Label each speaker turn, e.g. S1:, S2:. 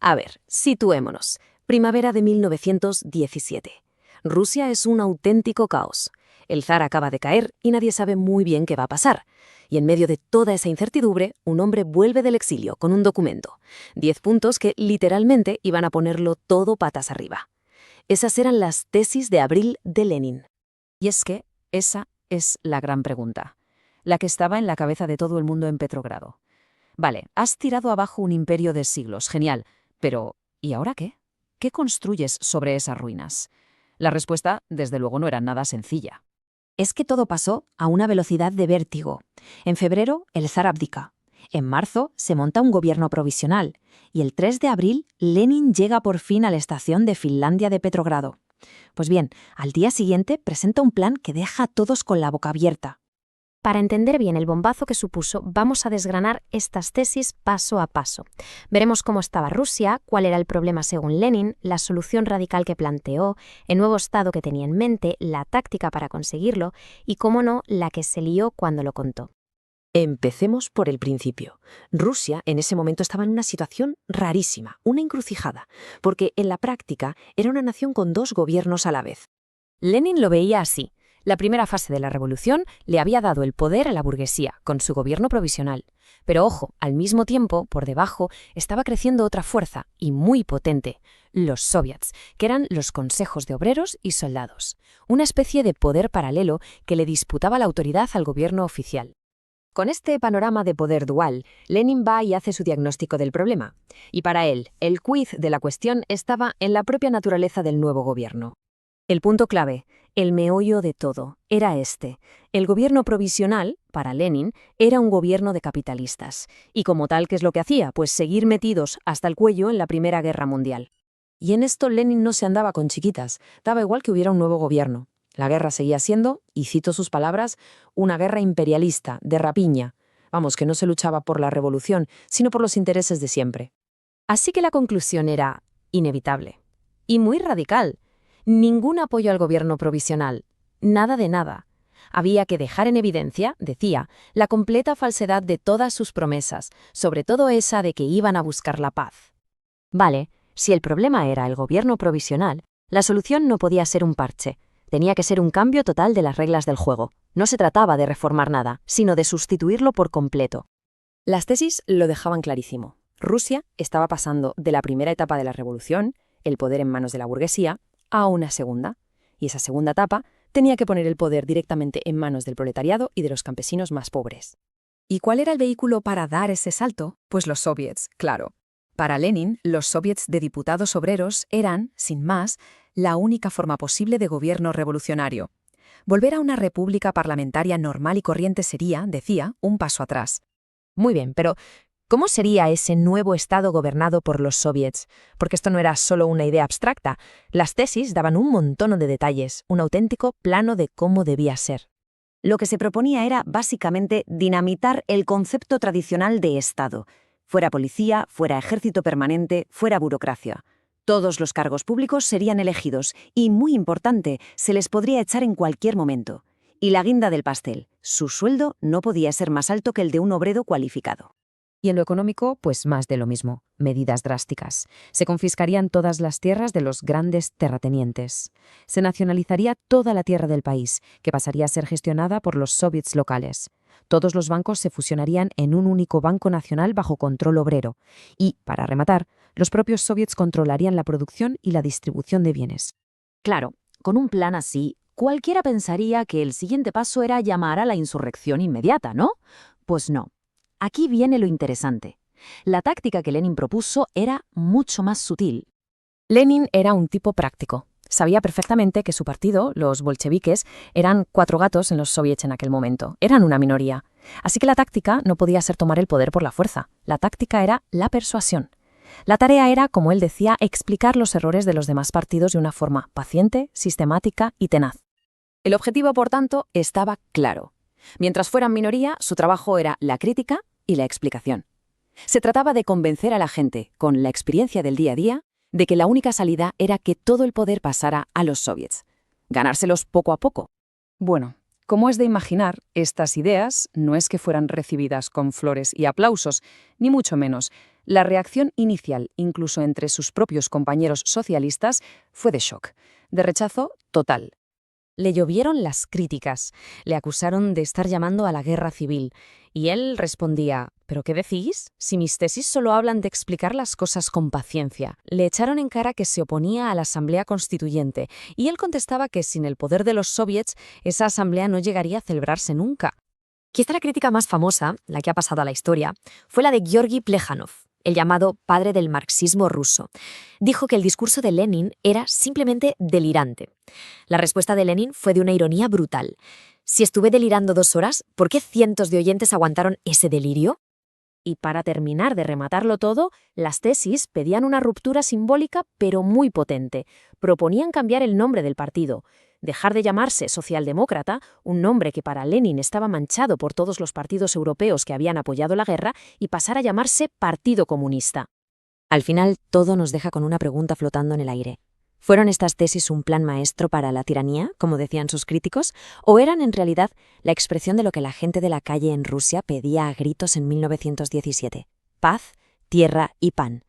S1: A ver, situémonos. Primavera de 1917. Rusia es un auténtico caos. El zar acaba de caer y nadie sabe muy bien qué va a pasar. Y en medio de toda esa incertidumbre, un hombre vuelve del exilio con un documento. 10 puntos que literalmente iban a ponerlo todo patas arriba. Esas eran las tesis de abril de Lenin.
S2: Y es que esa es la gran pregunta, la que estaba en la cabeza de todo el mundo en Petrogrado. Vale, has tirado abajo un imperio de siglos, genial, pero ¿y ahora qué? ¿Qué construyes sobre esas ruinas? La respuesta, desde luego, no era nada sencilla.
S3: Es que todo pasó a una velocidad de vértigo. En febrero, el zar abdica. En marzo, se monta un gobierno provisional. Y el 3 de abril, Lenin llega por fin a la estación de Finlandia de Petrogrado. Pues bien, al día siguiente presenta un plan que deja a todos con la boca abierta.
S4: Para entender bien el bombazo que supuso, vamos a desgranar estas tesis paso a paso. Veremos cómo estaba Rusia, cuál era el problema según Lenin, la solución radical que planteó, el nuevo estado que tenía en mente, la táctica para conseguirlo y, cómo no, la que se lió cuando lo contó.
S1: Empecemos por el principio. Rusia en ese momento estaba en una situación rarísima, una encrucijada, porque en la práctica era una nación con 2 gobiernos a la vez.
S2: Lenin lo veía así. La primera fase de la revolución le había dado el poder a la burguesía, con su gobierno provisional. Pero ojo, al mismo tiempo, por debajo, estaba creciendo otra fuerza, y muy potente, los soviets, que eran los consejos de obreros y soldados. Una especie de poder paralelo que le disputaba la autoridad al gobierno oficial. Con este panorama de poder dual, Lenin va y hace su diagnóstico del problema. Y para él, el quiz de la cuestión estaba en la propia naturaleza del nuevo gobierno. El punto clave, el meollo de todo, era este. El gobierno provisional, para Lenin, era un gobierno de capitalistas. Y como tal, ¿qué es lo que hacía? Pues seguir metidos hasta el cuello en la Primera Guerra Mundial. Y en esto Lenin no se andaba con chiquitas, daba igual que hubiera un nuevo gobierno. La guerra seguía siendo, y cito sus palabras, una guerra imperialista, de rapiña. Vamos, que no se luchaba por la revolución, sino por los intereses de siempre. Así que la conclusión era inevitable. Y muy radical. Ningún apoyo al gobierno provisional. Nada de nada. Había que dejar en evidencia, decía, la completa falsedad de todas sus promesas, sobre todo esa de que iban a buscar la paz. Vale, si el problema era el gobierno provisional, la solución no podía ser un parche. Tenía que ser un cambio total de las reglas del juego. No se trataba de reformar nada, sino de sustituirlo por completo. Las tesis lo dejaban clarísimo. Rusia estaba pasando de la primera etapa de la revolución, el poder en manos de la burguesía, a una segunda. Y esa segunda etapa tenía que poner el poder directamente en manos del proletariado y de los campesinos más pobres. ¿Y cuál era el vehículo para dar ese salto? Pues los soviets, claro. Para Lenin, los soviets de diputados obreros eran, sin más, la única forma posible de gobierno revolucionario. Volver a una república parlamentaria normal y corriente sería, decía, un paso atrás. Muy bien, pero ¿cómo sería ese nuevo Estado gobernado por los soviets? Porque esto no era solo una idea abstracta. Las tesis daban un montón de detalles, un auténtico plano de cómo debía ser.
S3: Lo que se proponía era, básicamente, dinamitar el concepto tradicional de Estado. Fuera policía, fuera ejército permanente, fuera burocracia. Todos los cargos públicos serían elegidos y, muy importante, se les podría echar en cualquier momento. Y la guinda del pastel, su sueldo no podía ser más alto que el de un obrero cualificado.
S2: Y en lo económico, pues más de lo mismo, medidas drásticas. Se confiscarían todas las tierras de los grandes terratenientes. Se nacionalizaría toda la tierra del país, que pasaría a ser gestionada por los soviets locales. Todos los bancos se fusionarían en un único banco nacional bajo control obrero. Y, para rematar, los propios soviets controlarían la producción y la distribución de bienes.
S1: Claro, con un plan así, cualquiera pensaría que el siguiente paso era llamar a la insurrección inmediata, ¿no? Pues no. Aquí viene lo interesante. La táctica que Lenin propuso era mucho más sutil.
S2: Lenin era un tipo práctico. Sabía perfectamente que su partido, los bolcheviques, eran 4 gatos en los soviets en aquel momento. Eran una minoría. Así que la táctica no podía ser tomar el poder por la fuerza. La táctica era la persuasión. La tarea era, como él decía, explicar los errores de los demás partidos de una forma paciente, sistemática y tenaz. El objetivo, por tanto, estaba claro. Mientras fueran minoría, su trabajo era la crítica y la explicación. Se trataba de convencer a la gente, con la experiencia del día a día, de que la única salida era que todo el poder pasara a los soviets. Ganárselos poco a poco. Bueno, como es de imaginar, estas ideas no es que fueran recibidas con flores y aplausos, ni mucho menos.
S3: La reacción inicial, incluso entre sus propios compañeros socialistas, fue de shock, de rechazo total.
S2: Le llovieron las críticas, le acusaron de estar llamando a la guerra civil, y él respondía: ¿pero qué decís? Si mis tesis solo hablan de explicar las cosas con paciencia. Le echaron en cara que se oponía a la Asamblea Constituyente, y él contestaba que sin el poder de los soviets, esa asamblea no llegaría a celebrarse nunca.
S1: Quizá la crítica más famosa, la que ha pasado a la historia, fue la de Georgi Plejánov, el llamado padre del marxismo ruso. Dijo que el discurso de Lenin era simplemente delirante. La respuesta de Lenin fue de una ironía brutal. Si estuve delirando 2 horas, ¿por qué cientos de oyentes aguantaron ese delirio?
S2: Y para terminar de rematarlo todo, las tesis pedían una ruptura simbólica pero muy potente. Proponían cambiar el nombre del partido, dejar de llamarse socialdemócrata, un nombre que para Lenin estaba manchado por todos los partidos europeos que habían apoyado la guerra, y pasar a llamarse Partido Comunista.
S1: Al final, todo nos deja con una pregunta flotando en el aire. ¿Fueron estas tesis un plan maestro para la tiranía, como decían sus críticos, o eran en realidad la expresión de lo que la gente de la calle en Rusia pedía a gritos en 1917? Paz, tierra y pan.